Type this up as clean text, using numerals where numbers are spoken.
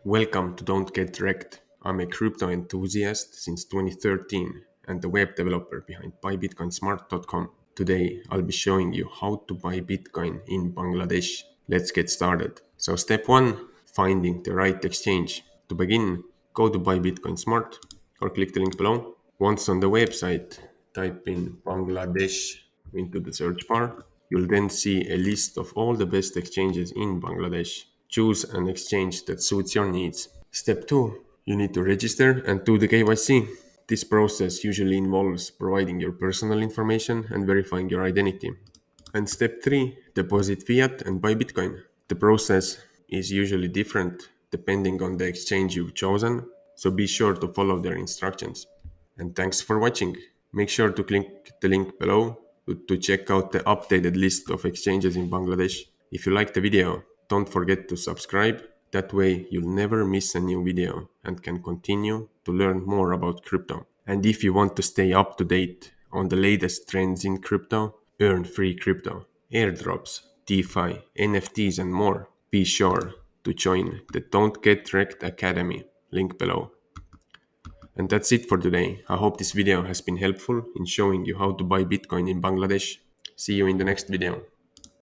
Welcome to Don't Get Wrecked. I'm a crypto enthusiast since 2013 and the web developer behind buybitcoinsmart.com. Today I'll be showing you how to buy Bitcoin in Bangladesh. Let's get started. So step 1, finding the right exchange. To begin, go to Buy Bitcoin Smart or click the link below. Once on the website, type in Bangladesh into the search bar. You'll then see a list of all the best exchanges in Bangladesh. Choose an exchange that suits your needs. Step 2. You need to register and do the KYC. This process usually involves providing your personal information and verifying your identity. And step 3. Deposit fiat and buy Bitcoin. The process is usually different depending on the exchange you've chosen, so be sure to follow their instructions. And thanks for watching. Make sure to click the link below to check out the updated list of exchanges in Bangladesh. If you liked the video, don't forget to subscribe. That way you'll never miss a new video and can continue to learn more about crypto. And if you want to stay up to date on the latest trends in crypto, earn free crypto, airdrops, DeFi, NFTs and more, be sure to join the Don't Get Wrecked Academy, link below. And that's it for today. I hope this video has been helpful in showing you how to buy Bitcoin in Bangladesh. See you in the next video.